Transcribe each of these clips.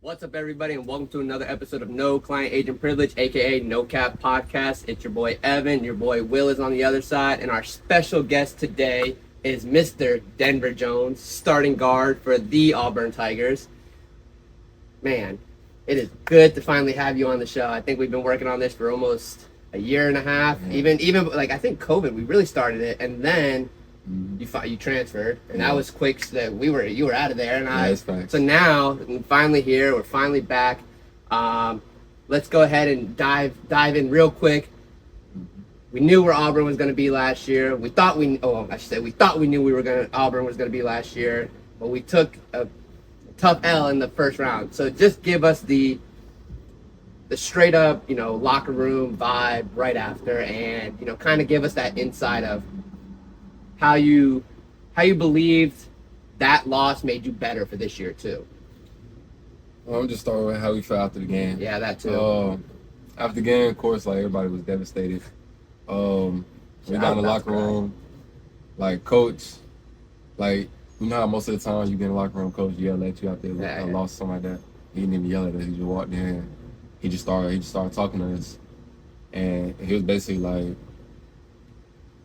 What's up, everybody, and welcome to another episode of No Client Agent Privilege, aka No Cap Podcast. It's your boy Evan, your boy Will is on the other side, and our special guest today is Mr. Denver Jones, starting guard for the Auburn Tigers. Man, it is good to finally have you on the show. I think we've been working on this for almost a year and a half. Even like I think COVID, we really started it, and then you transferred, and that was quick. So that you were out of there, and so now we're finally here. We're finally back. Let's go ahead and dive in real quick. We knew where Auburn was going to be last year. We thought we knew Auburn was going to be last year, but we took a tough L in the first round. So just give us the straight up, locker room vibe right after, and kind of give us that insight of how you believed that loss made you better for this year too. I'm just starting with how we felt after the game. Yeah, that too. After the game, of course, like everybody was devastated. We down in the locker room, like coach, like how most of the time you get in the locker room, coach yell at you out there, lost something like that. He didn't even yell at us. He just walked in. And he just started talking to us, and he was basically like.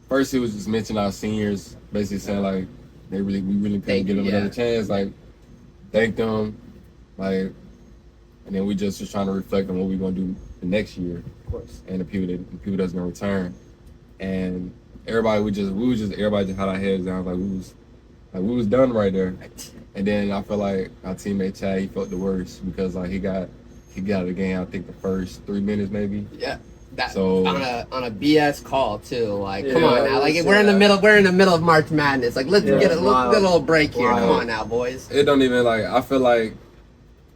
First, he was just mentioning our seniors, basically saying like we really couldn't give them another chance. Like, thank them, like, and then we just was trying to reflect on what we're gonna do the next year, of course, and the people that's gonna return, and everybody everybody just had our heads down, like we was done right there, and then I feel like our teammate Chad, he felt the worst because like he got out of the game. I think the first 3 minutes maybe. Yeah. So on a BS call too, like come on now, like we're in the middle of March Madness, like let's get a little break here. Come on now, boys. It don't even I feel like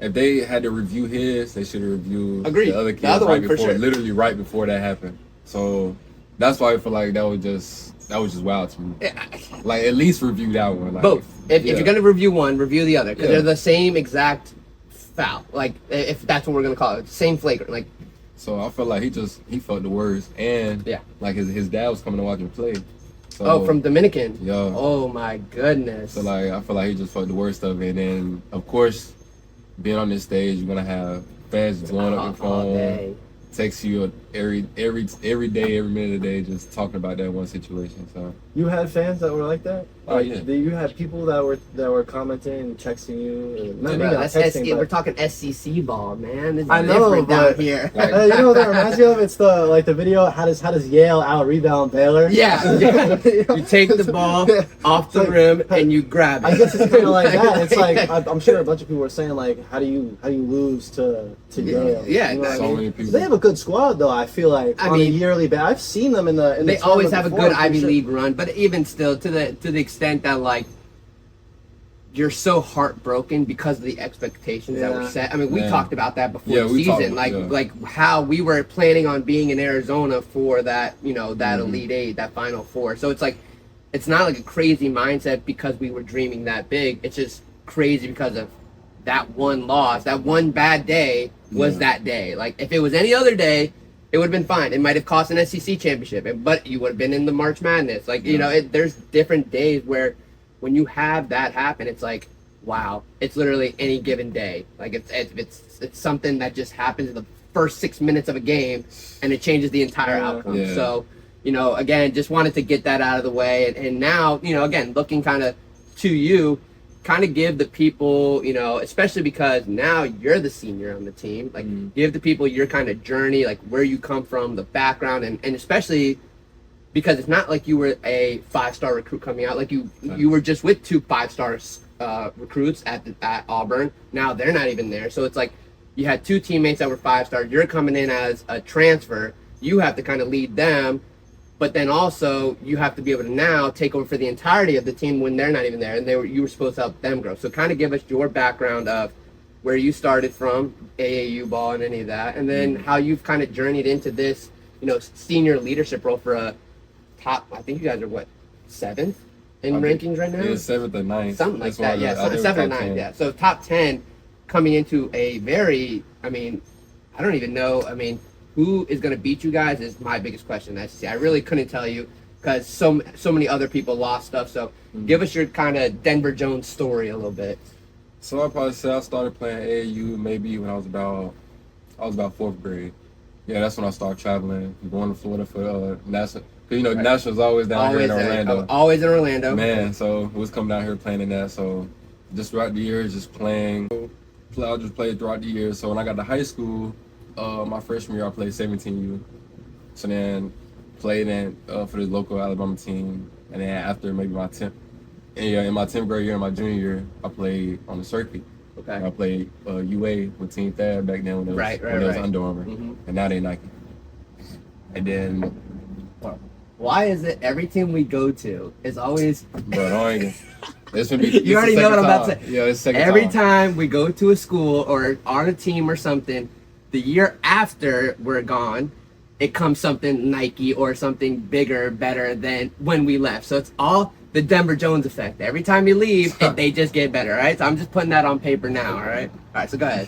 if they had to review his, they should have reviewed the other kids literally right before that happened. So that's why I feel like that was just wild to me. Like at least review that one. Like, both. If you're gonna review one, review the other because they're the same exact foul. Like if that's what we're gonna call it, same flagrant. Like. So I felt like he felt the worst, and like his dad was coming to watch him play. So, from Dominican. Yeah. Oh my goodness. So like I feel like he just felt the worst of it, and then of course, being on this stage, you're gonna have fans blowing up your phone, text you every day, every minute of the day, just talking about that one situation. So you had fans that were like that. Oh yeah. You had people that were commenting and texting you. We're talking SEC ball, man. This is I know, down here. Like, you know what that reminds me of? It's the video. How does Yale out rebound Baylor? Yeah. You take the ball off the rim and you grab it. I guess it's kind of like that. It's like I'm sure a bunch of people were saying like, how do you lose to Yale? Yeah, you know so many people. They have a good squad though. I feel like on a yearly basis. I've seen them in the. They always have a good Ivy League run, but even still, to the extent that like. You're so heartbroken because of the expectations that were set. I mean, we talked about that before the season, like how we were planning on being in Arizona for that, that Elite Eight, that Final Four. So it's like, it's not like a crazy mindset because we were dreaming that big. It's just crazy because of that one loss, that one bad day was that day. Like if it was any other day, it would have been fine. It might have cost an SEC championship, but you would have been in the March Madness. Like, there's different days where. When you have that happen, it's like, wow, it's literally any given day. Like it's something that just happens in the first 6 minutes of a game, and it changes the entire outcome. Yeah. So, again, just wanted to get that out of the way, and now, again, looking kind of to you, kind of give the people, especially because now you're the senior on the team, like give the people your kind of journey, like where you come from, the background, and especially. Because it's not like you were a 5-star recruit coming out. Like you were just with 2 5-star recruits at Auburn. Now they're not even there. So it's like you had 2 teammates that were 5-star. You're coming in as a transfer. You have to kind of lead them. But then also you have to be able to now take over for the entirety of the team when they're not even there. And you were supposed to help them grow. So kind of give us your background of where you started from, AAU ball and any of that. And then how you've kind of journeyed into this, senior leadership role for a top, I think you guys are 7th in rankings right now? Yeah, 7th or 9th. Something like that, yeah. 7th or 9th, yeah. So top 10 coming into a very, I don't even know, who is going to beat you guys is my biggest question. I really couldn't tell you because so many other people lost stuff. So give us your kind of Denver Jones story a little bit. So I probably say I started playing AAU maybe when I was about 4th grade. Yeah, that's when I started traveling, going to Florida for national. Cause nationals always down here in Orlando. Always in Orlando. Man, so we was coming down here playing in that. So just throughout the years, just playing. I just played throughout the years. So when I got to high school, my freshman year I played 17U. So then played for the local Alabama team, and then after maybe my 10th. In my 10th grade year and my junior year, I played on the circuit. Okay. I played UA with Team Thad back then when it was Under Armour, and now they Nike. And then, why is it every team we go to is always? Bro, this would be. You already know what I'm about to say. Yeah, it's second every time we go to a school or on a team or something, the year after we're gone, it comes something Nike or something bigger, better than when we left. So it's all the Denver Jones effect. Every time you leave, they just get better, right? So I'm just putting that on paper now, all right? All right, so go ahead.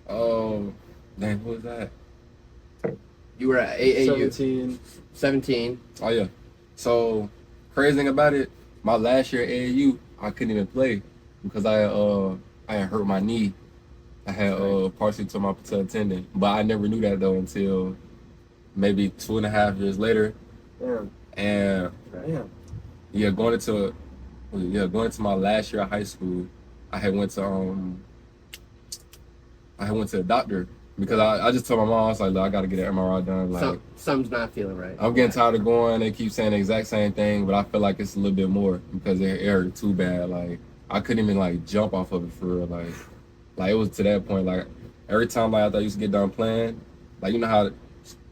Oh, damn, who was that? You were at AAU. 17. Oh, yeah. So, crazy thing about it, my last year at AAU, I couldn't even play because I had hurt my knee. I had partially torn my patella tendon, but I never knew that, though, until maybe 2.5 years later. Damn. And... Damn. Yeah, going into my last year of high school, I went to the doctor because I just told my mom, I was like, look, I gotta get an MRI done. Like something's not feeling right. I'm getting tired of going. They keep saying the exact same thing, but I feel like it's a little bit more because it hurt too bad. Like I couldn't even like jump off of it for real. Like it was to that point. Like every time after I used to get done playing, like you know how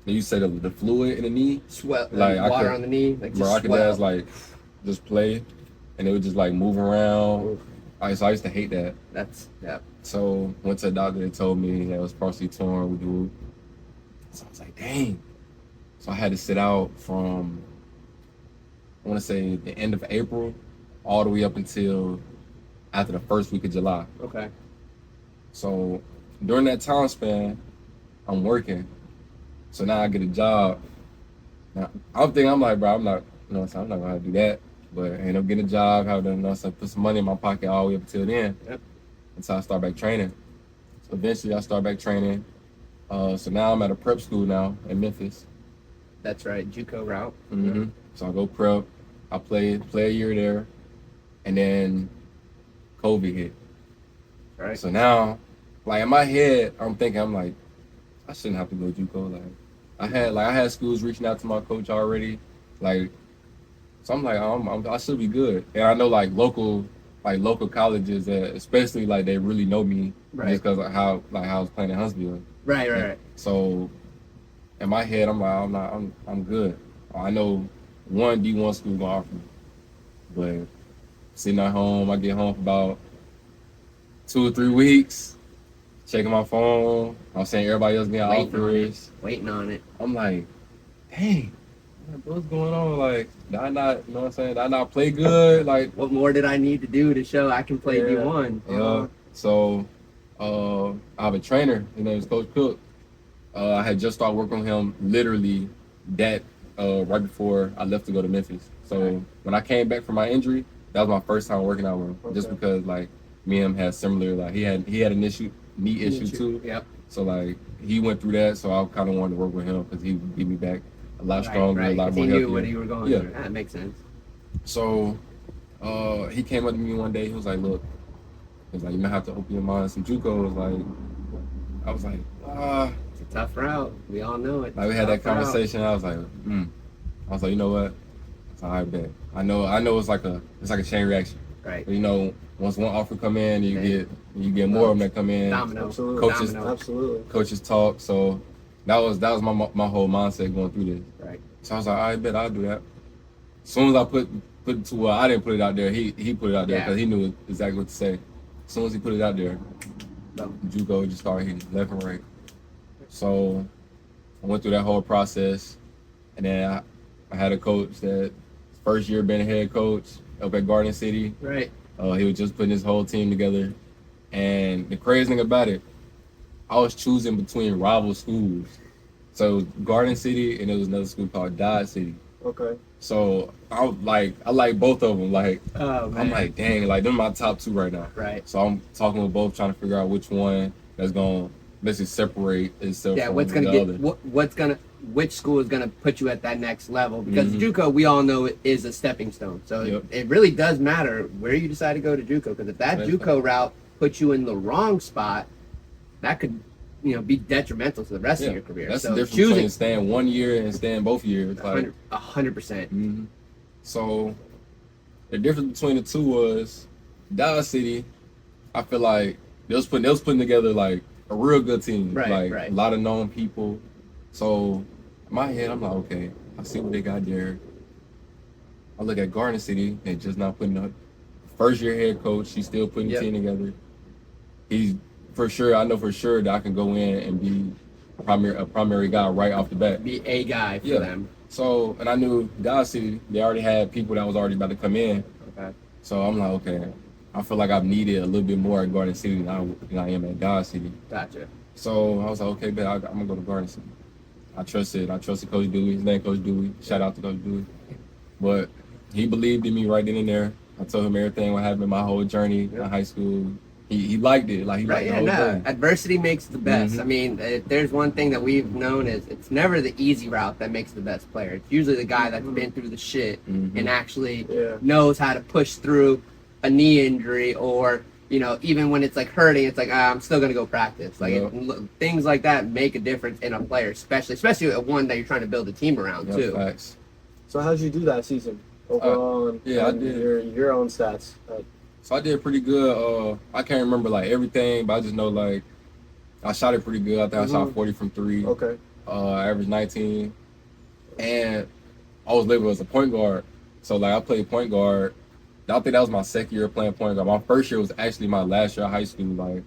they used to say the fluid in the knee, sweat, like water on the knee, like bro, I could just like just play, and it would just like move around. So I used to hate that. So went to the doctor. They told me that it was partially torn with the root. So I was like, dang. So I had to sit out from, I want to say the end of April, all the way up until after the first week of July. Okay. So during that time span, I'm working. So now I get a job. Now I'm like, bro, I'm not gonna do that. But I end up getting a job, put some money in my pocket all the way up until then. Yep. Until I start back training. So eventually I start back training. So now I'm at a prep school now in Memphis. That's right, JUCO route. Mm-hmm. So I go prep. I play a year there, and then COVID hit. Right. So now, like in my head, I'm thinking, I'm like, I shouldn't have to go JUCO. I had schools reaching out to my coach already, like. So I'm like, I should be good. And I know local colleges that especially they really know me just because of how I was playing in Huntsville. Right. So in my head, I'm like, I'm good. I know one D1 school gonna offer me. But sitting at home, I get home for about 2 or 3 weeks, checking my phone. I'm saying everybody else getting offers. Waiting on it. I'm like, dang. What's going on? Like, did I not, you know what I'm saying? Did I not play good? Like, what more did I need to do to show I can play D1? Yeah. So, I have a trainer. His name is Coach Cook. I had just started working with him literally right before I left to go to Memphis. So when I came back from my injury, that was my first time working out with him. Okay. Just because me and him had similar, he had an knee issue too. Yep. So he went through that. So I kind of wanted to work with him because he would get me back a lot stronger, a lot more healthier. He knew what you were going through. That makes sense. So he came up to me one day. He was like, look, you might have to open your mind. Some JUCO I was like, it's a tough route. We all know it. We had that conversation. I was like, you know what? I bet. I know it's like a chain reaction. Right. But, once one offer come in, you get more of them that come in. Domino. Absolutely. Coaches talk. So that was my whole mindset going through this. Right. So I was like, I bet I'll do that. As soon as I put it to I didn't put it out there. He put it out there because he knew exactly what to say. As soon as he put it out there, JUCO just started hitting left and right. So I went through that whole process, and then I had a coach that first year being a head coach up at Garden City. Right. He was just putting his whole team together, and the crazy thing about it, I was choosing between rival schools. So it was Garden City, and there was another school called Dodge City. Okay. So I like both of them. Like man. I'm like, dang, like them my top 2 right now. Right. So I'm talking with both, trying to figure out which one that's gonna basically separate itself from what's gonna the get other. which school is gonna put you at that next level, because Mhm. JUCO, we all know, it is a stepping stone. So it really does matter where you decide to go to JUCO, because if that JUCO route puts you in the wrong spot, that could be detrimental to the rest of your career. That's so the difference choosing between staying 1 year and staying both years. Like 100%. Mhm. So the difference between the two was Dallas City. I feel like they was putting together like a real good team, like a lot of known people. So in my head, I'm like, okay, I see what they got there. I look at Garden City, they just not putting up. First year head coach, he's still putting the team together. He's for sure. I know for sure that I can go in and be a primary guy right off the bat. Be a guy for them. So, and I knew Dallas City, they already had people that was already about to come in. Okay. So I'm like, okay, I feel like I've needed a little bit more at Garden City than I am at Dallas City. Gotcha. So I was like, okay, but I'm gonna go to Garden City. I trusted Coach Dewey. His name Coach Dewey. Shout out to Coach Dewey. But he believed in me right then and there. I told him everything what happened in my whole journey in high school. He liked it. Like he liked the whole thing. Adversity makes the best. I mean, if there's one thing that we've known is it's never the easy route that makes the best player. It's usually the guy that's been through the shit and actually knows how to push through a knee injury, or even when it's like hurting, it's like I'm still gonna go practice. Like things like that make a difference in a player, especially at one that you're trying to build a team around too. Facts. So how did you do that season overall? I did your own stats. So I did pretty good. I can't remember like everything, but I just know like I shot it pretty good. I think I shot 40 from 3. Okay. Average 19, and I was labeled as a point guard. So like I played point guard. I think that was my second year playing point guard. My first year was actually my last year of high school. Like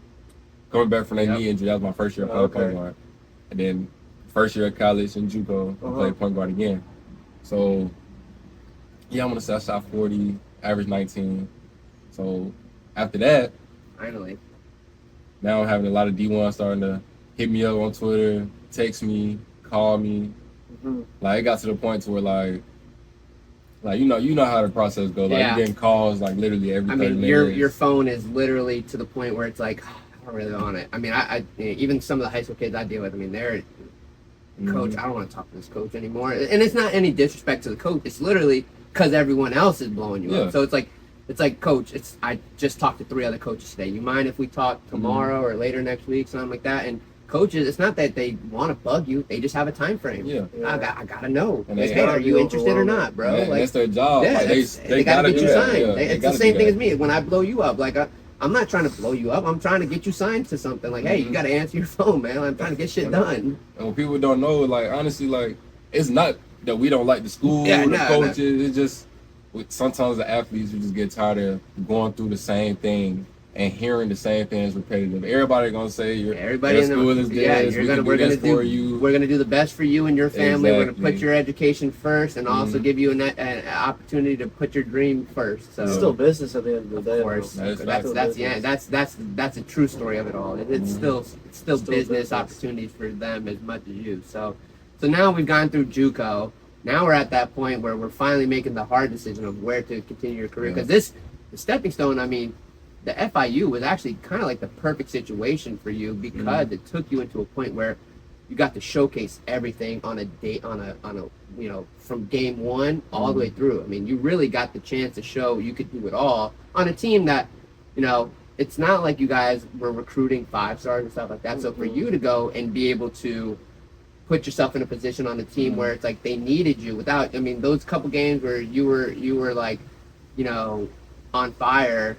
coming back from that knee injury, that was my first year playing point guard. And then first year at college in JUCO, I played point guard again. So yeah, I'm gonna say I shot 40, average 19. So after that, finally, now I'm having a lot of D1 starting to hit me up on Twitter, text me, call me. Like it got to the point to where like you know how the process goes. Like you're getting calls like literally every 30 minutes. Your phone is literally to the point where it's like, I don't really want it. I mean, I even some of the high school kids I deal with, I mean, they're coach, I don't want to talk to this coach anymore. And it's not any disrespect to the coach. It's literally because everyone else is blowing you up. So it's like, coach, I just talked to 3 other coaches today. You mind if we talk tomorrow or later next week, something like that? And coaches, it's not that they want to bug you. They just have a time frame. I gotta know. Like, hey, are you interested or not, bro? Like, that's their job. Yeah, like, they gotta get you signed. It's the same thing as me. When I blow you up, like I'm not trying to blow you up. I'm trying to get you signed to something. Like, hey, you gotta answer your phone, man. I'm trying to get shit done. And when people don't know, like honestly, like it's not that we don't like the school, the coaches. It's just sometimes the athletes you just get tired of going through the same thing and hearing the same things repetitive. Everybody gonna say your school is this. We're gonna do the best for you and your family. We're gonna put your education first, and also give you an opportunity to put your dream first. So it's still business at the end of the day. Of course, that's a true story of it all. It's still business opportunities for them as much as you. So now we've gone through JUCO. Now we're at that point where we're finally making the hard decision of where to continue your career. Because the stepping stone, I mean, the FIU was actually kind of like the perfect situation for you, because it took you into a point where you got to showcase everything on a from game 1 all the way through. I mean, you really got the chance to show you could do it all on a team that, it's not like you guys were recruiting 5-stars and stuff like that. So for you to go and be able to put yourself in a position on a team where it's like they needed you those couple games where you were like, on fire,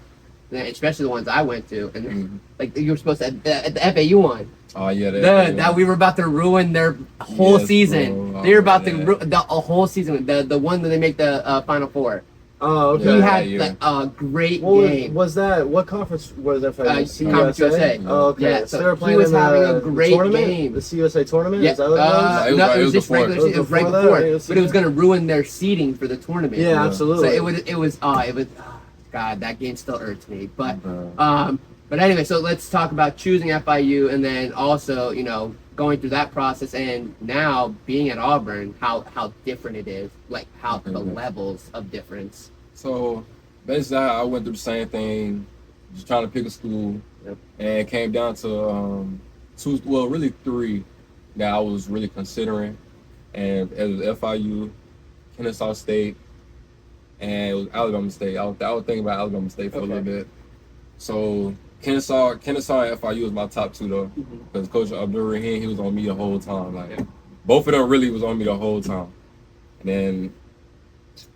especially the ones I went to, and like you were supposed to at the FAU one. Oh yeah, that we were about to ruin their whole season. They were about to ruin the whole season. The one that they make the Final Four. Oh, okay. He had a great game. Was that, what conference was that for? Conference USA. Oh, okay. Yeah, so they were playing he was having a great game. The CUSA tournament? Yeah. Is that what it was? No, it was just regular season. It was right before. But it was going to ruin their seeding for the tournament. Yeah, absolutely. So it was God, that game still irks me. But anyway, so let's talk about choosing FIU, and then also, going through that process and now being at Auburn, how different it is, like how the levels of difference. So basically, I went through the same thing, just trying to pick a school, and it came down to really three that I was really considering, and it was FIU, Kennesaw State, and it was Alabama State. I was thinking about Alabama State for a little bit. So Kennesaw and FIU was my top two though, because Coach Abdul-Rahim, he was on me the whole time. Like both of them really was on me the whole time. And then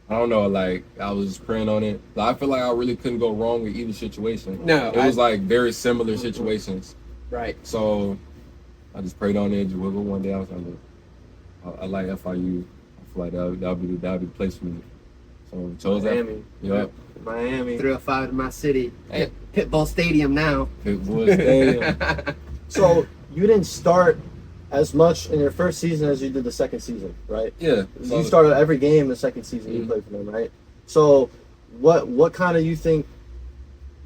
I don't know, like I was just praying on it. Like, I feel like I really couldn't go wrong with either situation. No, it was like very similar situations. Right. So I just prayed on it. Just wiggle one day. I was like, look, I like FIU. I feel like that'll be the place for me. So chose Miami. Yep. Miami. 305 in my city. Pitbull Stadium now. Pitbull Stadium. So you didn't start as much in your first season as you did the second season, right? Yeah. So you started every game the second season you played for them, right? So what kind of you think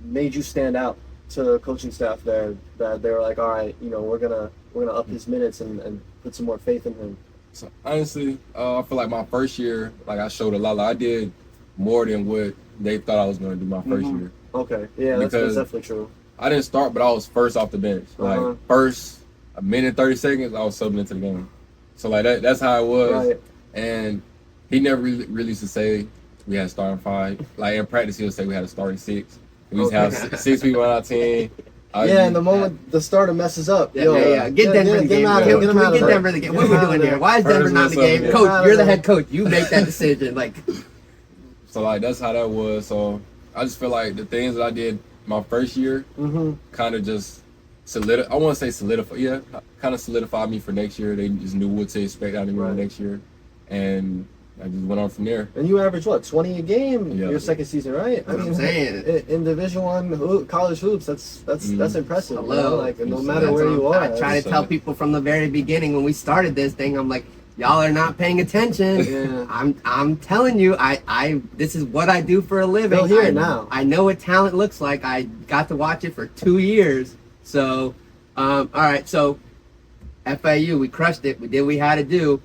made you stand out to the coaching staff there, that they were like, all right, we're gonna up his minutes and put some more faith in him? So honestly, I feel like my first year, like I showed a lot. Like I did more than what they thought I was going to do my first year. Okay, yeah, that's definitely true. I didn't start, but I was first off the bench. Like first a minute 30 seconds, I was subbing into the game. So like that's how it was. Right. And he never really used to say we had a starting five. Like in practice, he would say we had a starting six. We used to have six people on our team. And the moment the starter messes up, Get Denver in the game. Can we get Denver in the game? What are we doing here? Why is Denver not in the game? Coach, you're the head coach. You make that decision. Like, so like that's how that was. So I just feel like the things that I did my first year kind of just solidified. I want to say solidify. Yeah, kind of solidified me for next year. They just knew what to expect out of me next year, and I just went on from there. And you averaged what, 20 a game your second season, right? I mean, in Division I college hoops, that's impressive. Hello. Like no matter where you are. I try to tell people from the very beginning when we started this thing, I'm like, y'all are not paying attention. Yeah. I'm telling you, I this is what I do for a living. They'll hear it now. I know what talent looks like. I got to watch it for 2 years. So, all right. So, FIU, we crushed it. We did what we had to do.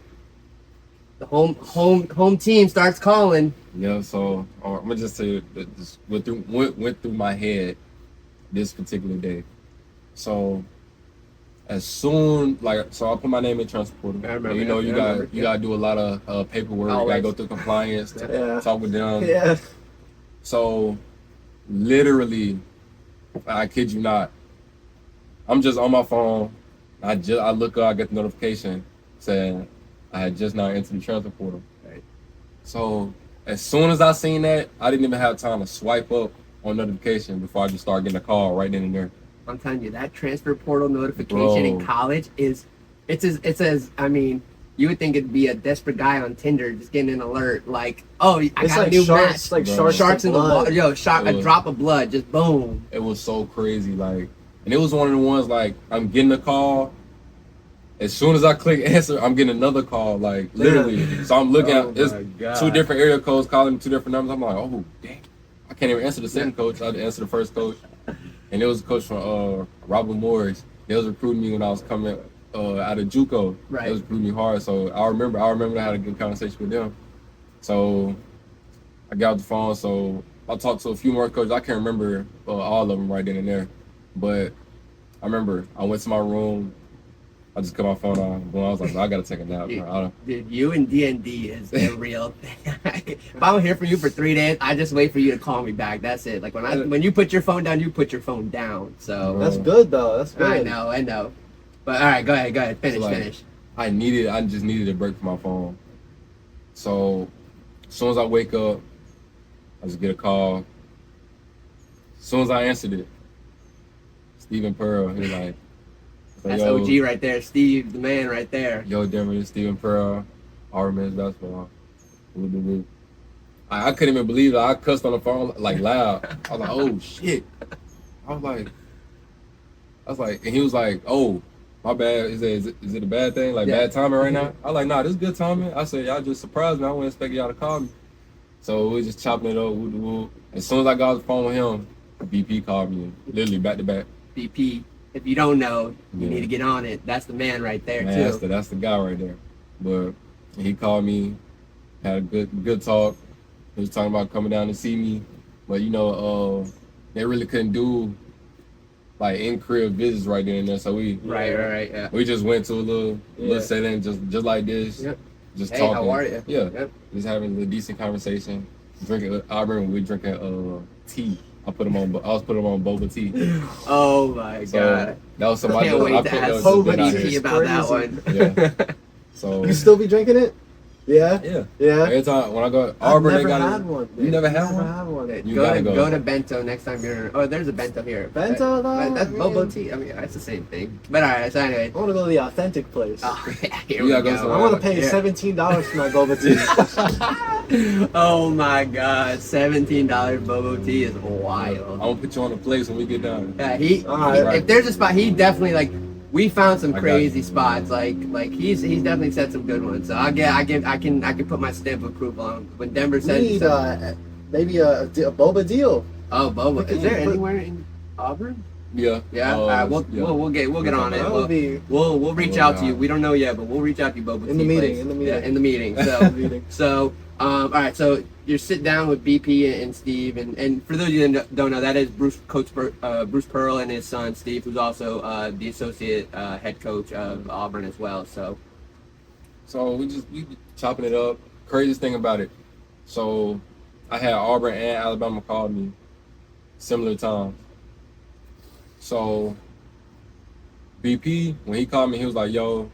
The home team starts calling. Yeah, so I'm gonna just say that this went through my head this particular day. So as soon I put my name in transfer portal. I remember. You gotta do a lot of paperwork. Always. You gotta go through compliance, talk with them. Yeah. So literally, I kid you not, I'm just on my phone. I look up, I get the notification saying I had just now entered the transfer portal. Right. So as soon as I seen that, I didn't even have time to swipe up on notification before I just started getting a call right then and there. I'm telling you, that transfer portal notification in college it's as I mean, you would think it'd be a desperate guy on Tinder just getting an alert like, oh, I got a new match. Like sharks in the water. Yo, a drop of blood, just boom. It was so crazy, like, and it was one of the ones like I'm getting a call. As soon as I click answer, I'm getting another call, like literally. So I'm looking at it's two different area codes calling two different numbers. I'm like, oh dang, I can't even answer the second coach. I had to answer the first coach, and it was a coach from Robert Morris. They was recruiting me when I was coming out of JUCO. Right. They was recruiting me hard, so I remember I had a good conversation with them. So I got off the phone. So I talked to a few more coaches. I can't remember all of them right then and there, but I remember I went to my room. I just cut my phone on. I was like, I gotta take a nap. Dude, you and D&D is the real thing. If I don't hear from you for 3 days, I just wait for you to call me back. That's it. Like when you put your phone down, you put your phone down. So that's good though. That's good. I know. But all right, go ahead. Finish. I just needed a break from my phone. So as soon as I wake up, I just get a call. As soon as I answered it, Stephen Pearl, he's like, that's OG right there, Steve, the man right there. Yo, Denver, this Stephen Pearl, Auburn men's basketball. I couldn't even believe it. I cussed on the phone like loud. I was like, oh shit. I was like, and he was like, oh, my bad. Is it a bad thing? Like bad timing right now? I was like, nah, this is good timing. I said, y'all just surprised me. I wasn't expecting y'all to call me. So we was just chopping it up. As soon as I got off the phone with him, BP called me, literally back to back. BP. if you don't know, you need to get on it. That's the man right there, too. That's the guy right there. But he called me, had a good talk. He was talking about coming down to see me. But, you know, they really couldn't do, like, in-crib visits right then and there. So we just went to a little setting just like this. Yep. Just hey, talking. How are you? Yeah. Yep. Just having a decent conversation. Drinking Auburn, we drinking tea. I was putting him on boba tea. Oh my god. That was somebody. Can't wait to ask boba tea about that one. Yeah. So you still be drinking it? Yeah. Every time when I go Auburn, I've never had one. You never had one? You go to Bento next time you're. Oh, there's a Bento here. Bento though. That's boba tea. I mean, it's the same thing. But alright. So anyway, I want to go to the authentic place. Oh, here we go. I want to pay $17 for my boba tea. Oh my god, $17 boba tea is wild. I'm gonna put you on the place when we get down. Yeah, if there's a spot, he definitely like. We found some crazy spots. Like he's definitely said some good ones. So I can put my stamp of approval on when Denver said. We need maybe a boba deal. Oh, boba! Is there anywhere in Auburn? Yeah. Yeah. All right. We'll get on it. We'll reach out to you. We don't know yet, but we'll reach out to you, boba. In the meeting. Yeah, in the meeting. So all right. So you sit down with BP and Steve, and for those of you that don't know, that is Bruce Pearl and his son Steve, who's also the associate head coach of Auburn as well. So we chopping it up. Craziest thing about it. So I had Auburn and Alabama call me similar times. So BP, when he called me, he was like, "Yo,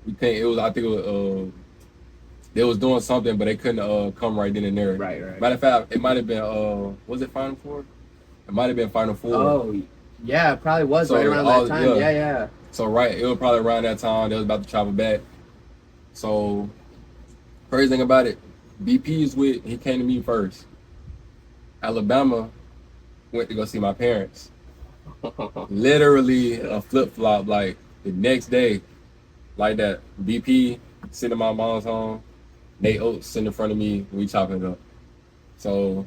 we can't." I think it was they was doing something, but they couldn't come right then and there. Right. Matter of fact, it might have been was it Final Four? It might have been Final Four. Oh, yeah, it probably was right around that time. Yeah. So it was probably around that time they was about to travel back. So crazy thing about it, BP he came to me first. Alabama went to go see my parents. Literally a flip-flop, like the next day, like that. BP sitting in my mom's home, Nate Oates sitting in front of me, we chopping it up. So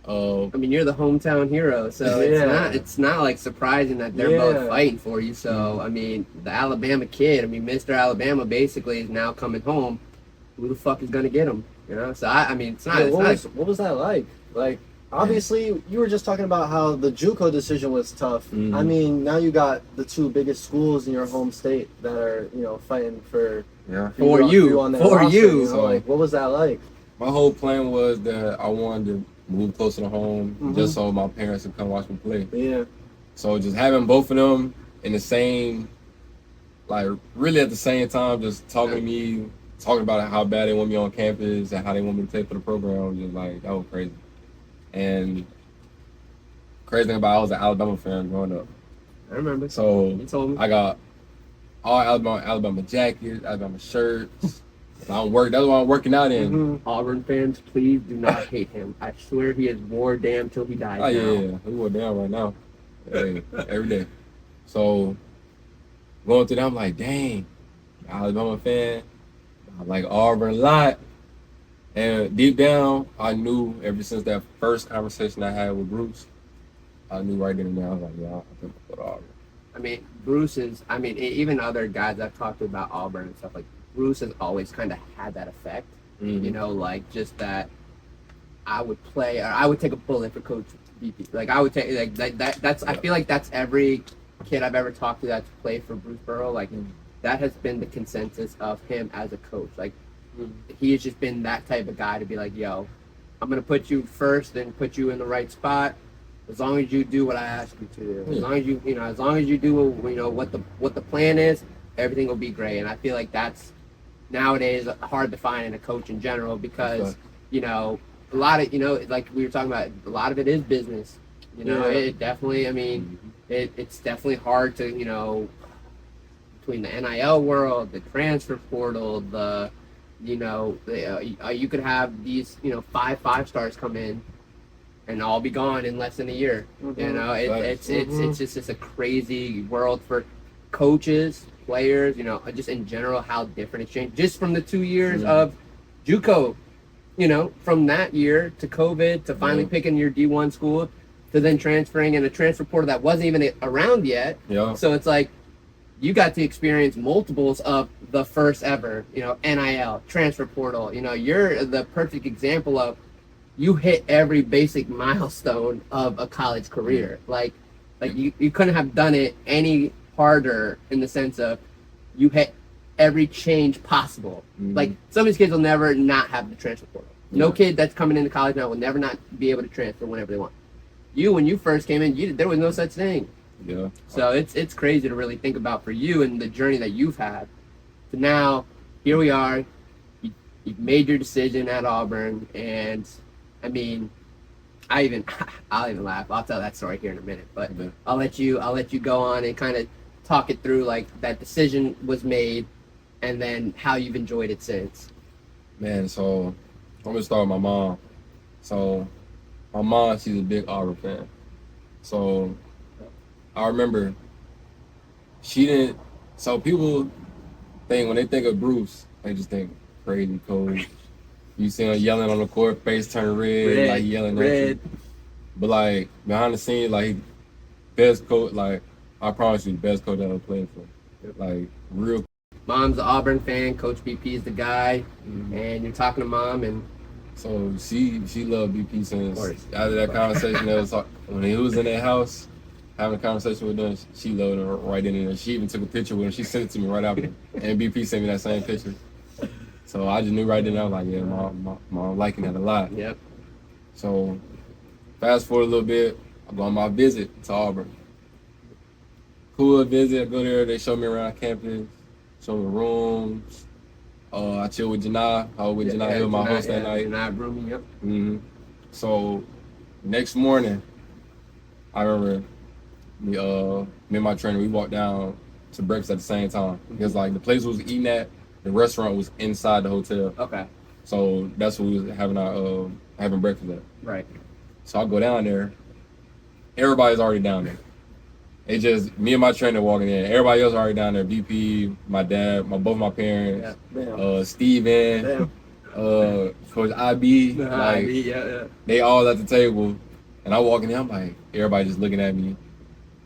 I mean, you're the hometown hero, so it's not like surprising that they're both fighting for you. So I mean, the Alabama kid, Mr. Alabama basically is now coming home. Who the fuck is gonna get him? You know? So I mean, it's not. What was that like? Like, obviously, you were just talking about how the JUCO decision was tough. Mm-hmm. I mean, now you got the two biggest schools in your home state that are, fighting for you on that roster. So, like, what was that like? My whole plan was that I wanted to move closer to home, just so my parents could come watch me play. Yeah. So just having both of them in the same, like, really at the same time, just talking to me, talking about how bad they want me on campus and how they want me to play for the program, just like, that was crazy. And crazy thing about I was an Alabama fan growing up. I remember. So you told me. I got all Alabama jackets, Alabama shirts. That's what I'm working out in. Auburn fans, please do not hate him. I swear he is wore damn till he dies. Oh yeah, he wore damn right now. Hey, every day. So going through that, I'm like, dang, Alabama fan. I like Auburn a lot. And deep down, I knew ever since that first conversation I had with Bruce, I knew right then and there, I was like, yeah, I think I'll go to Auburn. I mean, Bruce is, even other guys I've talked to about Auburn and stuff, like, Bruce has always kind of had that effect. You know, like, just that I would play, or I would take a bullet for Coach BP. Like, I would take, like, that's, I feel like that's every kid I've ever talked to that's played for Bruce Pearl. Like, that has been the consensus of him as a coach. Like, he has just been that type of guy to be like, yo, I'm going to put you first and put you in the right spot. As long as you do what I ask you to do. As long as you do, what the plan is, everything will be great. And I feel like that's nowadays hard to find in a coach in general because, a lot of, like we were talking about, a lot of it is business. It definitely, it's definitely hard to, between the NIL world, the transfer portal, you could have these, 5 stars come in and all be gone in less than a year. It's just a crazy world for coaches, players, just in general, how different it's changed. Just from the 2 years of JUCO, from that year to COVID to finally picking your D1 school, to then transferring in a transfer portal that wasn't even around yet. Yeah. So it's like you got to experience multiples of the first ever, NIL, transfer portal. You're the perfect example of you hit every basic milestone of a college career. Like you couldn't have done it any harder in the sense of you hit every change possible. Like some of these kids will never not have the transfer portal. No kid that's coming into college now will never not be able to transfer whenever they want. When you first came in, there was no such thing. Yeah. So it's crazy to really think about for you and the journey that you've had. So now, here we are. You've made your decision at Auburn, and I mean, I'll even laugh. I'll tell that story here in a minute, but I'll let you go on and kind of talk it through, like that decision was made, and then how you've enjoyed it since. Man, so I'm gonna start with my mom. So my mom, she's a big Auburn fan. So I remember so people think, when they think of Bruce, they just think crazy coach. You see him yelling on the court, face turn red, like yelling at you. But like behind the scenes, like best coach, like I promise you, the best coach I ever played for. Like real. Mom's an Auburn fan, Coach BP is the guy, and you're talking to Mom, and so she loved BP since after that conversation that was when he was in that house. Having a conversation with them, she loved her right in there. She even took a picture with him. She sent it to me right after. And BP sent me that same picture. So I just knew right then. I was like, yeah, mom liking that a lot. Yep. So fast forward a little bit, I go on my visit to Auburn. Cool visit, I go there, they show me around campus, show me rooms. I chill with Janai. I was with Janai. He was my host that night. Janai Broomy, yep. So next morning, I remember me and my trainer, we walked down to breakfast at the same time. Because like the place we was eating at, the restaurant was inside the hotel. Okay. So that's what we was having breakfast at. Right. So I go down there. Everybody's already down there. It's just me and my trainer walking in. Everybody else already down there. BP, my dad, both my parents, Steven, Coach IB. They all at the table. And I walk in there, I'm like, everybody just looking at me.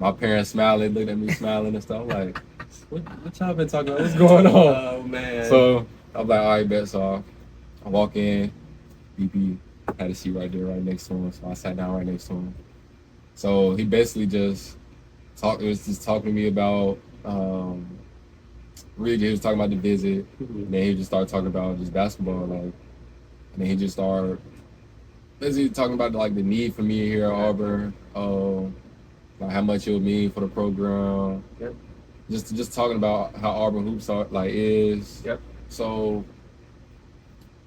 My parents smiling, looking at me smiling and stuff. I'm like, what y'all been talking about? What's going on? Oh, man. So I'm like, all right, bet. So I walk in. BP had a seat right there, right next to him. So I sat down right next to him. So he basically just talking to me about, really he was talking about the visit. And then he just started talking about just basketball. And then he just started basically talking about like the need for me here at Auburn. Like how much it would mean for the program. Yep. Just talking about how Auburn hoops is. Yep. So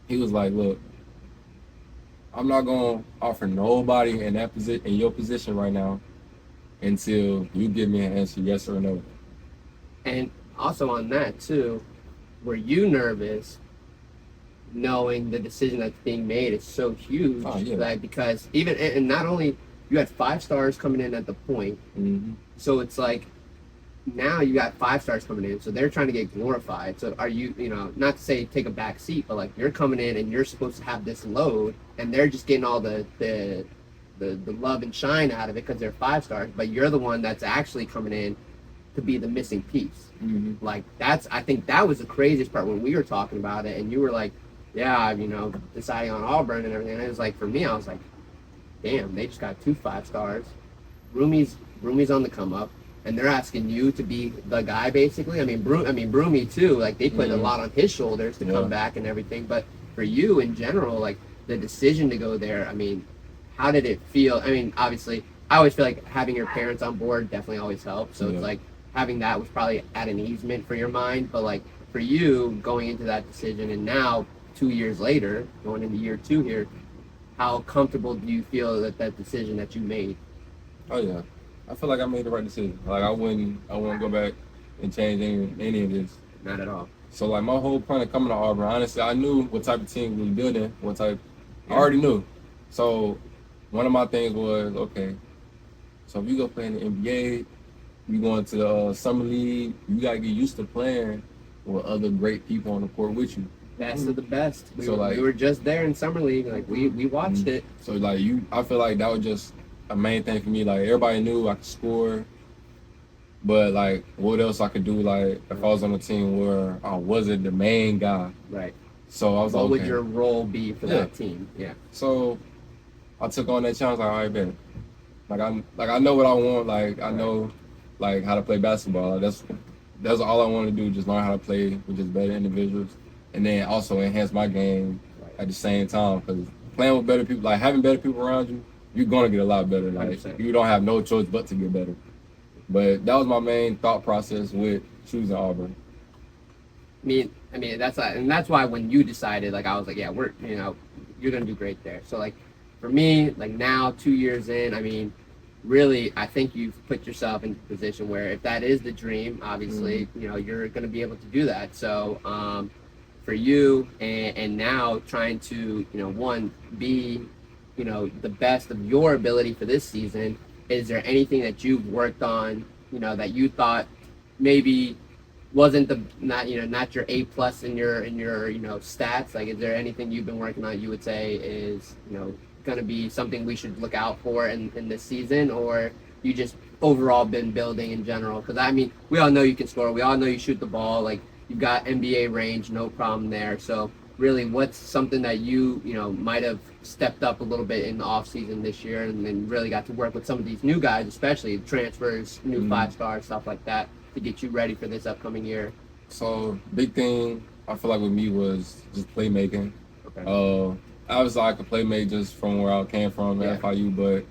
he was like, look, I'm not gonna offer nobody in your position right now until you give me an answer, yes or no. And also on that too, were you nervous knowing the decision that's being made is so huge? Like, because even, and not only you had 5 stars coming in at the point, so it's like now you got 5 stars coming in, so they're trying to get glorified. So are you, not to say take a back seat, but like you're coming in and you're supposed to have this load, and they're just getting all the love and shine out of it because they're 5 stars, but you're the one that's actually coming in to be the missing piece. Like I think that was the craziest part when we were talking about it, and you were like, yeah, deciding on Auburn and everything. And it was like, for me, I was like, damn, they just got 2 5 stars. Roomy's on the come up, and they're asking you to be the guy basically. I mean, Broomy too. Like they put a lot on his shoulders to come back and everything. But for you in general, like the decision to go there, I mean, how did it feel? I mean, obviously, I always feel like having your parents on board definitely always helps. So it's like having that was probably at an easement for your mind. But like for you going into that decision, and now 2 years later, going into year 2 here, how comfortable do you feel that decision that you made? Oh yeah, I feel like I made the right decision. Like I wouldn't go back and change any of this. Not at all. So like my whole point of coming to Auburn, honestly, I knew what type of team we were building. I already knew. So one of my things was, okay, so if you go play in the NBA, you going to the summer league, you gotta get used to playing with other great people on the court with you. Best of the best. We we were just there in summer league. Like we watched it. So like I feel like that was just a main thing for me. Like everybody knew I could score, but like what else I could do? Like if I was on a team where I wasn't the main guy, right? So I was what like, would your role be for that team? Yeah. So I took on that challenge. Like, all right, man. Like I know what I want. Like I know, like how to play basketball. Like, that's all I want to do. Just learn how to play with just better individuals, and then also enhance my game at the same time. Because playing with better people, like having better people around you, you're gonna get a lot better. Like 100%. you don't have no choice but to get better. But that was my main thought process with choosing Auburn. I mean that's why when you decided, like I was like, yeah, you're gonna do great there. So like for me, like now 2 years in, I mean, really, I think you've put yourself in a position where if that is the dream, obviously, you're gonna be able to do that. So for you and now trying to one be the best of your ability for this season, is there anything that you've worked on that you thought maybe wasn't not your A+ in your stats? Like, is there anything you've been working on you would say is going to be something we should look out for in this season, or you just overall been building in general? Because I mean, we all know you can score, we all know you shoot the ball, like you've got NBA range, no problem there. So really, what's something that you might have stepped up a little bit in the off season this year, and then really got to work with some of these new guys, especially transfers, new 5-stars, stuff like that, to get you ready for this upcoming year? So big thing I feel like with me was just playmaking. Okay. Obviously I could play make just from where I came from at FIU, but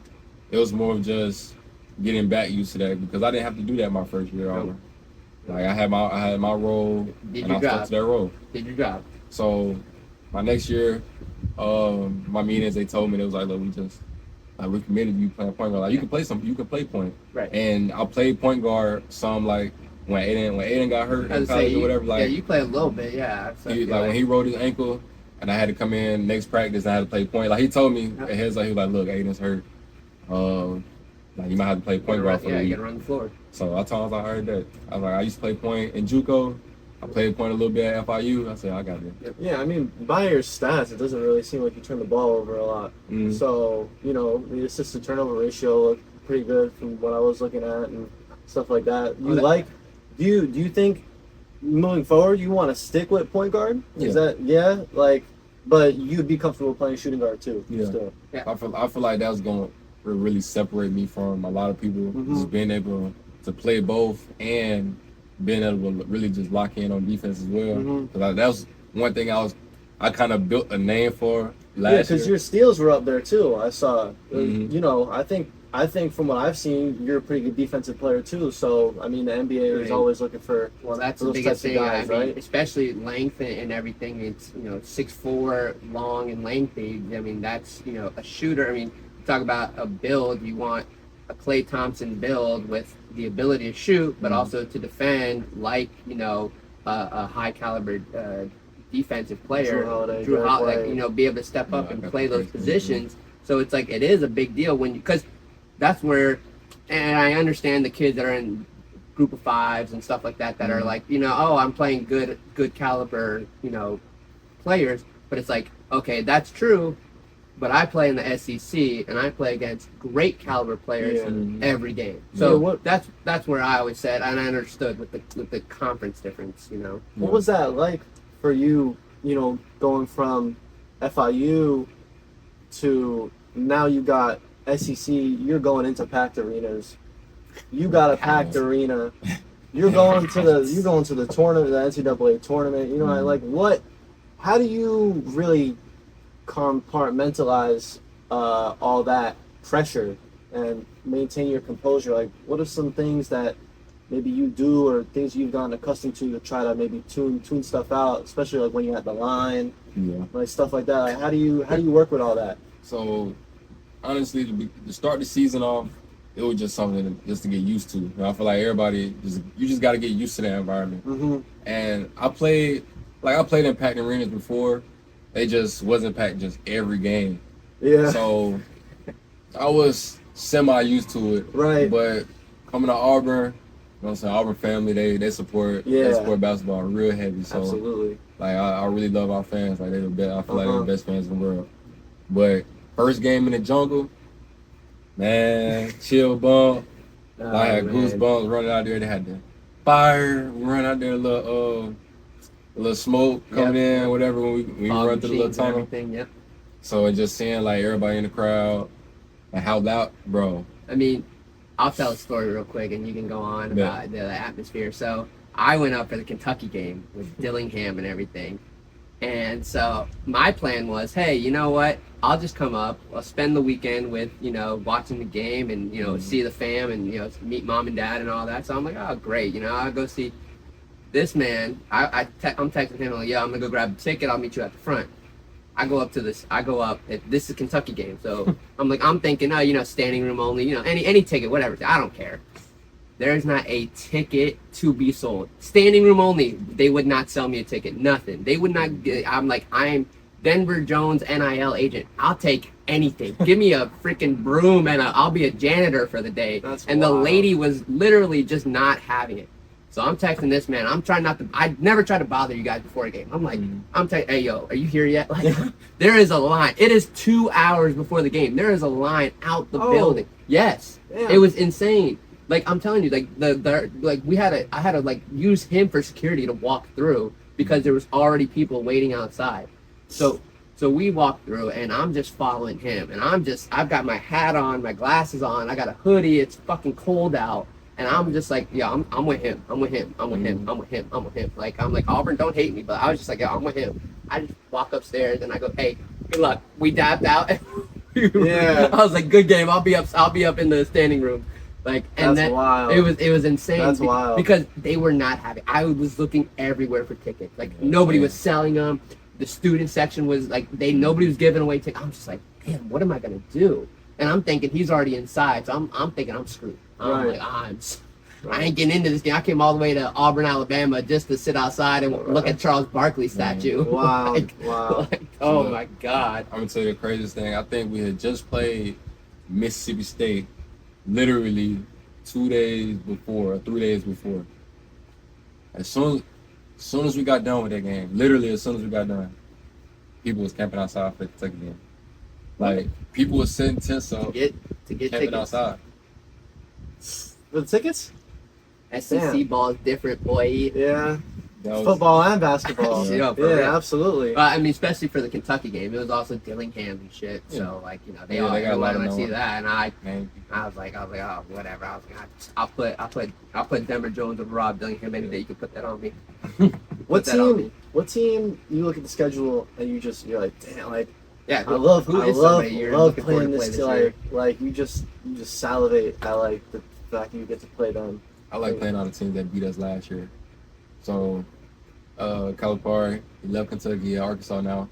it was more of just getting back used to that, because I didn't have to do that my first year. Nope. Like I had my role, and I stuck to that role. Did your job. So my next year, my meetings, they told me, they was like, look, we're committed to you playing point guard. Like you can play point. Right. And I played point guard some, like when Aiden got hurt in college or whatever. Like you play a little bit, yeah. When he rolled his ankle, and I had to come in next practice, and I had to play point. Like he told me, he was like, look, Aiden's hurt. Like you might have to play point guard for the week. You gotta run the floor. So I told him, I heard that. I was like, I used to play point in JUCO. I played point a little bit at FIU. I said, I got it. Yeah, I mean, by your stats, it doesn't really seem like you turn the ball over a lot. Mm-hmm. So, the assist to turnover ratio looked pretty good from what I was looking at and stuff like that. Do you think moving forward you want to stick with point guard? Is that but you'd be comfortable playing shooting guard too? Yeah. Still. Yeah. I feel like that was going to really separate me from a lot of people. Just being able to play both and being able to really just lock in on defense as well. Because that was one thing I kind of built a name for last year. Because your steals were up there too. I saw. I think from what I've seen, you're a pretty good defensive player too. So I mean, the NBA is always looking for that's those the biggest thing. Guys, right? Especially length and everything. It's 6'4", long and lengthy. I mean, that's a shooter. I mean, talk about a build. You want a Klay Thompson build with the ability to shoot, but also to defend, like a high caliber defensive player, Drew Holiday, be able to step up and play those positions. So it's like it is a big deal because that's where, and I understand the kids that are in group of fives and stuff like that are like, I'm playing good caliber, players, but it's like, okay, that's true. But I play in the SEC, and I play against great caliber players every game. So that's where I always said, and I understood with the conference difference. What was that like for you? Going from FIU to now you got SEC. You're going into packed arenas. You got a packed arena. You're going to the tournament, the NCAA tournament. How do you really compartmentalize all that pressure and maintain your composure? Like, what are some things that maybe you do or things you've gotten accustomed to try to maybe tune stuff out, especially like when you're at the line, like stuff like that? Like, how do you work with all that? So honestly, to start the season off, it was just something just to get used to. I feel like everybody you just got to get used to that environment. And I played in packed arenas before. They just wasn't packed just every game. Yeah. So I was semi used to it. Right. But coming to Auburn, Auburn family, they support basketball real heavy. So absolutely. Like I really love our fans. Like they're the best. I feel like they're the best fans in the world. But first game in the jungle, Man, chill bump. Oh, I had man. goosebumps running out there. They had the fire. We run out there, a little smoke coming in, whatever. When we run through the little tunnel. Yep. So and just seeing like everybody in the crowd and how loud, bro. I mean, I'll tell a story real quick, and you can go on about the atmosphere. So I went up for the Kentucky game with Dillingham and everything. And so my plan was, hey, you know what? I'll just come up. I'll spend the weekend with, watching the game and, see the fam and, meet mom and dad and all that. So I'm like, oh, great. I'll go see this man. I'm texting him, like, yeah, I'm going to go grab a ticket. I'll meet you at the front. I go up. This is a Kentucky game. So I'm thinking, standing room only, any ticket, whatever. I don't care. There's not a ticket to be sold. Standing room only. They would not sell me a ticket. Nothing. They would not. I'm like, I'm Denver Jones NIL agent. I'll take anything. Give me a freaking broom and I'll be a janitor for the day. That's and wild. The lady was literally just not having it. So I'm texting this man. I'm trying not to. I never try to bother you guys before a game. I'm like, hey yo, are you here yet? Like, there is a line. It is 2 hours before the game. There is a line out the building. Yes, Damn. It was insane. Like I'm telling you, like I had to use him for security to walk through because there was already people waiting outside. So we walked through and I'm just following him and I've got my hat on, my glasses on, I got a hoodie, it's fucking cold out, and I'm just like, yeah, I'm with him. I'm with him. Like I'm like, Auburn, don't hate me, but I was just like, yeah, I'm with him. I just walk upstairs and I go, hey, good luck. We dapped out. Yeah. I was like, good game. I'll be up in the standing room. And that's wild. It was insane. That's wild. Because they were not having. I was looking everywhere for tickets. Nobody was selling them. The student section was nobody was giving away tickets. I'm just like, damn, what am I gonna do? And I'm thinking he's already inside, so I'm thinking I'm screwed. I'm like, I ain't getting into this game. I came all the way to Auburn, Alabama, just to sit outside and look at Charles Barkley statue. Wow. Wow. Oh my God. I'm gonna tell you the craziest thing. I think we had just played Mississippi State. Literally 2 days before or 3 days before. As soon as we got done with that game, literally as soon as we got done, people was camping outside for the Kentucky game. Like people was setting tents up to get camping tickets outside. For the tickets? SEC ball is different, boy. Yeah. Football and basketball. Yeah, absolutely. I mean, especially for the Kentucky game, it was also Dillingham and shit. Yeah. So they all got a lot of see that, and I was like, oh, whatever. I was like, I'll put Denver Jones over Rob Dillingham any day. You can put that on me. What team? You look at the schedule and you're like, damn, like. Yeah, I love playing this to like you just salivate at like the fact you get to play them. I like playing all the teams that beat us last year. So, Calipari, he left Kentucky, Arkansas now.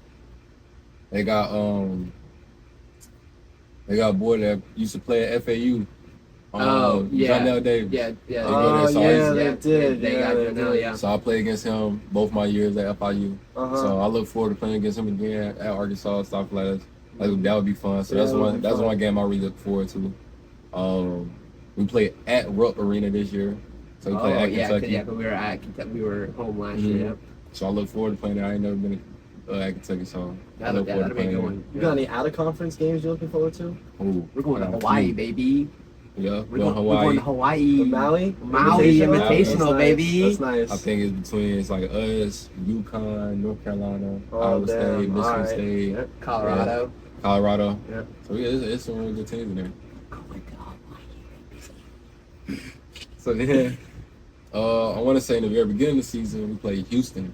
They got a boy that used to play at FAU. Jonell Davis. Yeah. They did. They got Jonell, yeah. So I played against him both my years at FIU. So I look forward to playing against him again at Arkansas, stuff like that. That would be fun. So that's one game I really look forward to. We played at Rupp Arena this year. So we played at Kentucky. Yeah, but we were at Kentucky. We were home last year. Yep. So I look forward to playing there. I ain't never been at Kentucky, so I look forward to playing there. You got any out of conference games you're looking forward to? We're going to Hawaii, baby. Yeah, we're going to Hawaii. Maui Invitational, baby. That's nice. I think it's like us, UConn, North Carolina, Iowa State, Michigan State, Colorado. Yeah. So it's some really good teams in there. So then, I want to say in the very beginning of the season we played Houston.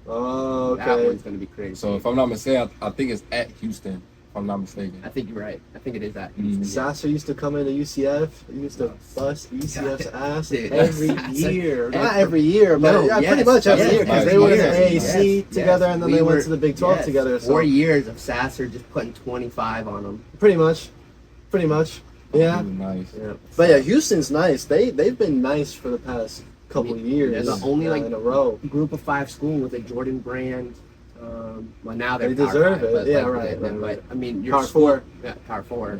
Oh, okay. That one's gonna be crazy. So if I'm not mistaken, I think it's at Houston. If I'm not mistaken. I think you're right. I think it is at Houston. Sasser used to come into UCF. He used to bust UCF's ass every year. Not every year, but pretty much every year because they were in the AAC together and then they went to the Big 12 together. So. 4 years of Sasser just putting 25 on them. Pretty much. Yeah. Nice. Yeah. But yeah, Houston's nice. They've been nice for the past couple years. They're the only in a row group of 5 school with a Jordan brand. Well, now they're they deserve Power 5, it. but Yeah, right. But I mean, Power 4. Yeah, Power 4.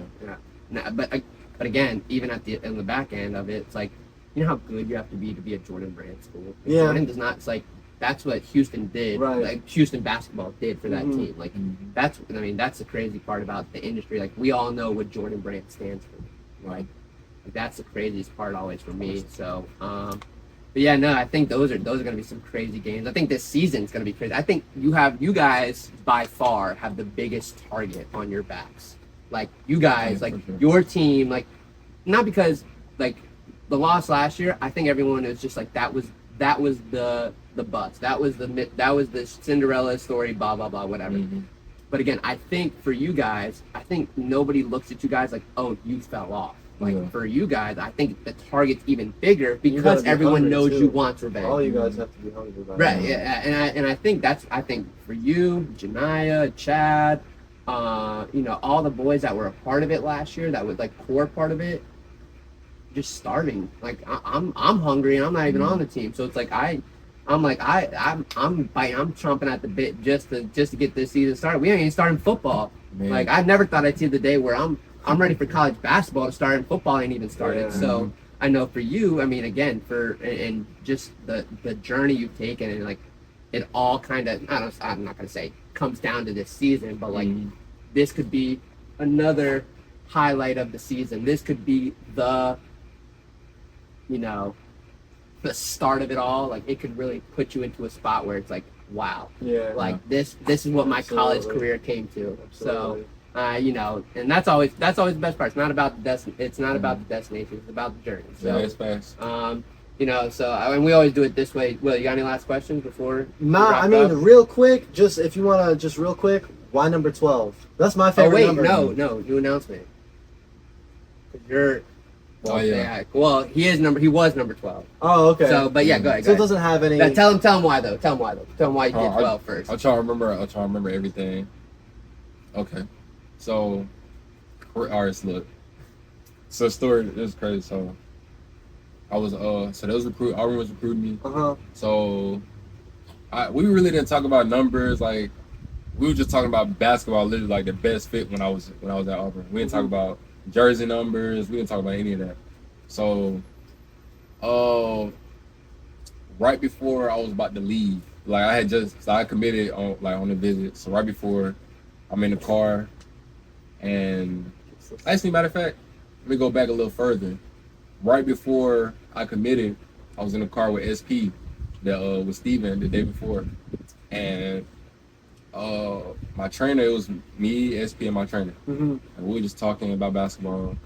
Yeah. But again, even in the back end of it, it's like, you know how good you have to be a Jordan brand school. Yeah. Jordan does not. It's like that's what Houston did. Right. Like Houston basketball did for that team. Like that's the crazy part about the industry. Like we all know what Jordan brand stands for. Like that's the craziest part always for me. So, but yeah, no, I think those are going to be some crazy games. I think this season's going to be crazy. I think you guys by far have the biggest target on your backs. Like you guys, like your team, like not because like the loss last year. I think everyone was just like that was the bust. That was the Cinderella story. Blah blah blah. Whatever. Mm-hmm. But again, I think for you guys, I think nobody looks at you guys like, oh, you fell off. Like for you guys, I think the target's even bigger because everyone knows you want revenge. All you guys have to be hungry. Right. Yeah. And I think for you, Janiyah, Chad, all the boys that were a part of it last year, that was like core part of it, just starting. Like I'm hungry and I'm not even on the team. So it's like I'm chomping at the bit just to get this season started. We ain't even starting football. Man. Like I never thought I'd see the day where I'm ready for college basketball to start and football ain't even started. Yeah. So I know for you, I mean, again, and just the journey you've taken and like it all kind of, I'm not going to say comes down to this season, but like this could be another highlight of the season. This could be the start of it all. Like it could really put you into a spot where it's like, wow, like this is what my college career came to. Absolutely. So and that's always the best part. It's not about the destination. It's about the journey. So, it's fast. And we always do it this way. Will, you got any last questions before? I mean, real quick, if you want to, real quick, why number 12? That's my favorite number. No, new announcement. You're. Well, Well, he was number 12. Oh, okay. So, but yeah, go ahead. So it doesn't have any. Tell him why though. Tell him why you did 12 first. I'll try to remember everything. Okay. So, alright, look. So, story is crazy. So, I was Auburn was recruiting me. So, we really didn't talk about numbers. Like, we were just talking about basketball, literally like the best fit when I was at Auburn. We didn't talk about jersey numbers. We didn't talk about any of that. So, right before I was about to leave, like I committed on the visit. So right before, I'm in the car, and actually, matter of fact, let me go back a little further. Right before I committed, I was in the car with SP, with Steven the day before, and my trainer, it was me, SP, and my trainer. And we were just talking about basketball,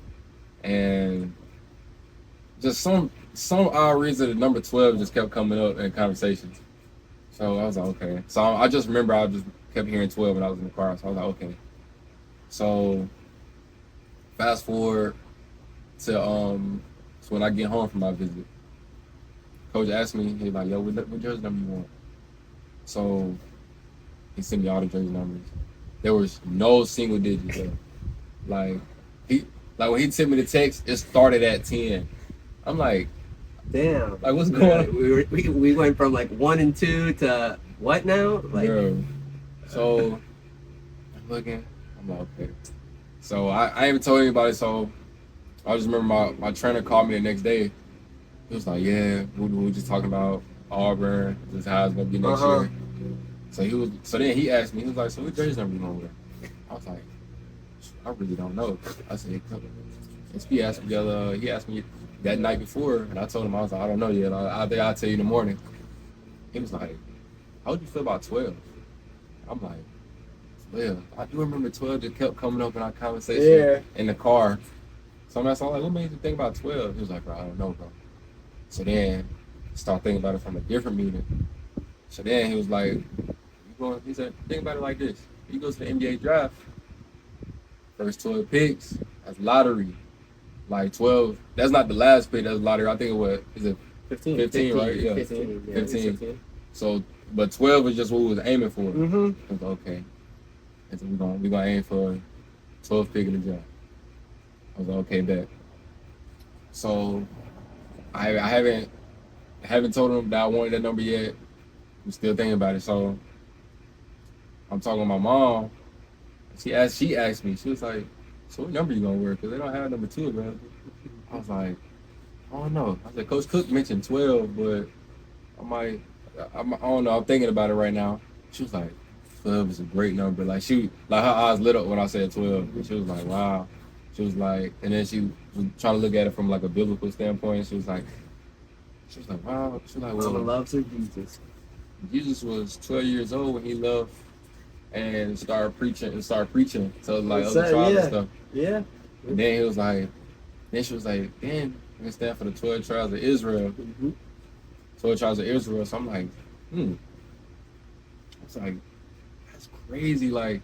and just some odd reason the number 12 just kept coming up in conversations. So I was like, okay. So I just remember I just kept hearing 12 when I was in the car. So I was like, okay. So fast forward to when I get home from my visit, coach asked me, he's like, yo, what jersey number you want? So he sent me all the jersey numbers. There was no single digit there. Like when he sent me the text, it started at 10. I'm like, damn. Like what's going on? We went from like 1 and 2 to what now? Like, girl. So I'm looking. I'm like, okay. So I haven't told anybody. So I just remember my trainer called me the next day. He was like, yeah, we were just talking about Auburn, just how it's gonna be next year. So then he asked me, he was like, so what jersey number you gonna wear? I was like, I really don't know. I said, he asked me that night before, and I told him, I was like, I don't know yet. I think I'll tell you in the morning. He was like, how would you feel about 12? I'm like, 12. I do remember 12 just kept coming up in our conversation in the car. So I'm like, what made you think about 12? He was like, bro, I don't know, bro. So then start thinking about it from a different meaning. So then he was like, he said, think about it like this. You go to the NBA draft, first 12 picks, that's lottery. Like 12, that's not the last pick, that's lottery. I think is it 15, right? Yeah, 15. So, but 12 is just what we was aiming for. I was like, okay. And so we're gonna aim for 12th pick in the draft. I was like, okay, bet. So I haven't told him that I wanted that number yet. I'm still thinking about it. So I'm talking to my mom. She asked me, she was like, so what number you gonna wear? Because they don't have number 2 available. I was like, I don't know. I said, Coach Cook mentioned 12, but I don't know. I'm thinking about it right now. She was like, 12 is a great number. Like her eyes lit up when I said 12. And she was like, wow. She was like, and then she was trying to look at it from like a biblical standpoint. She was like, wow. She was like, well, Mama loves her Jesus. Jesus was 12 years old when he left and started preaching to like other tribes and stuff. Yeah. And then he was like, then she was like, then we can stand for the 12 tribes of Israel. 12 tribes of Israel. So I'm like, I was like, that's crazy. Like,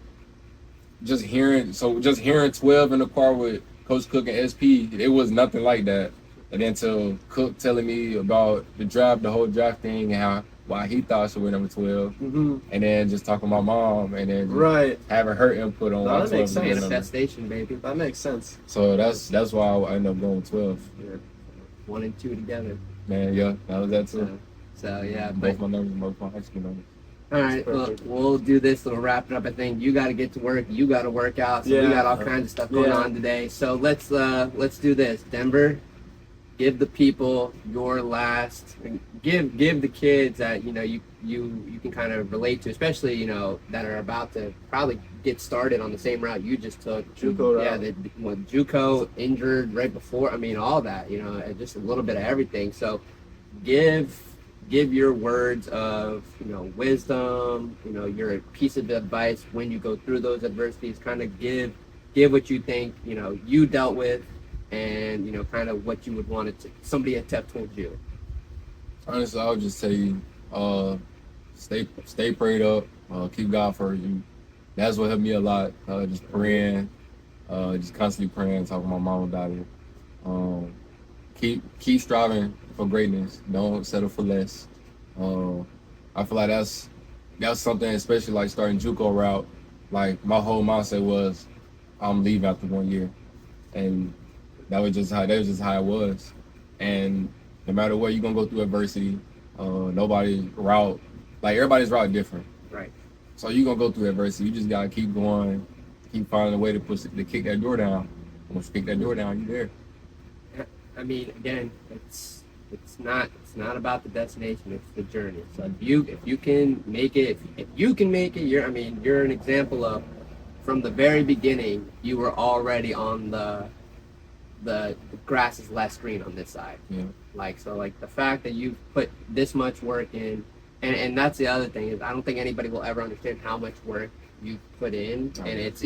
just hearing 12 in the car with Coach Cook and SP, it was nothing like that. And then till Cook telling me about the whole draft thing, and why he thought she was number 12, and then just talking to my mom, and then having her input on why 12 is manifestation, baby. That makes sense. So that's why I ended up going with 12. Yeah. 1 and 2 together. Man, yeah, that was that too. So yeah, both my numbers, both my high school numbers. All right, well, we'll do this. We'll wrap it up. I think you got to get to work. You got to work out. So we got all kinds of stuff going on today. So let's do this. Denver, give the people your last. Give the kids that you can kind of relate to, especially that are about to probably get started on the same route you just took. JUCO route. Yeah, JUCO, injured right before. I mean, all that. Just a little bit of everything. So give your words of wisdom, your piece of advice when you go through those adversities. Kind of give what you think you dealt with, and kind of what you would want somebody to have told you. Honestly, I would just tell you, stay prayed up, keep God first. That's what helped me a lot. Just praying, just constantly praying, talking to my mom about it. Keep striving for greatness. Don't settle for less. I feel like that's something, especially like starting JUCO route. Like my whole mindset was, I'm leaving after 1 year, and that was just how it was. And no matter what, you're gonna go through adversity. Everybody's route different. Right. So you're gonna go through adversity. You just gotta keep going, keep finding a way to kick that door down. Once you kick that door down, you're there. I mean, again, it's not about the destination, it's the journey. So if you can make it, you're an example of, from the very beginning, you were already on the grass is less green on this side. Yeah. Like the fact that you put this much work in, and that's the other thing, is I don't think anybody will ever understand how much work you put in. And it's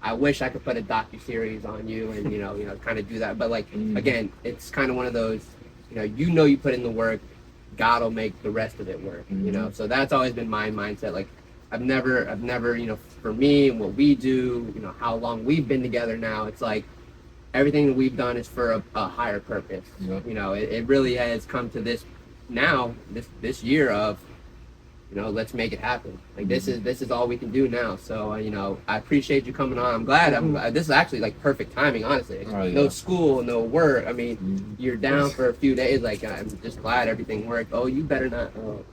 I wish I could put a docuseries on you and kind of do that, but again, it's kind of one of those, you put in the work, God will make the rest of it work. So that's always been my mindset. Like I've never for me and what we do, how long we've been together now, it's like everything that we've done is for a higher purpose. Yep. It really has come to this now, this year of let's make it happen. Like this is all we can do now. So I appreciate you coming on. I'm glad. This is actually like perfect timing, honestly. No school, no work. I mean, you're down for a few days. Like I'm just glad everything worked. Oh, you better not. Oh,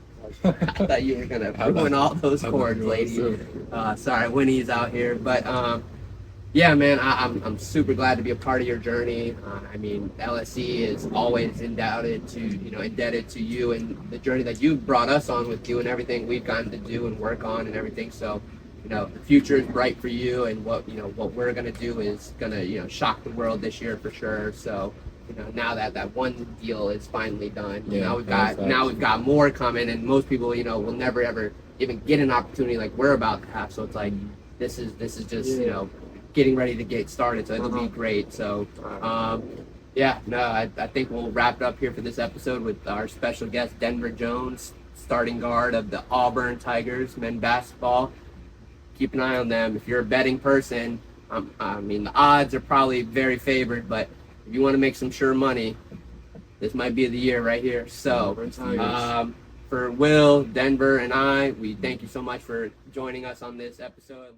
I thought you were gonna ruin all those chords, lady. Sorry, Winnie's out here, but yeah, man, I'm super glad to be a part of your journey. I mean, LSE is always indebted to you and the journey that you've brought us on with you and everything we've gotten to do and work on and everything. So, the future is bright for you, and what we're gonna do is gonna shock the world this year for sure. So, now that one deal is finally done, now we've got more coming, and most people will never ever even get an opportunity like we're about to have. So it's like this is just getting ready to get started, so it'll be great. So I think we'll wrap it up here for this episode with our special guest, Denver Jones, starting guard of the Auburn Tigers men basketball. Keep an eye on them. If you're a betting person, the odds are probably very favored, but if you want to make some sure money, this might be the year right here. So for Will, Denver, and we thank you so much for joining us on this episode.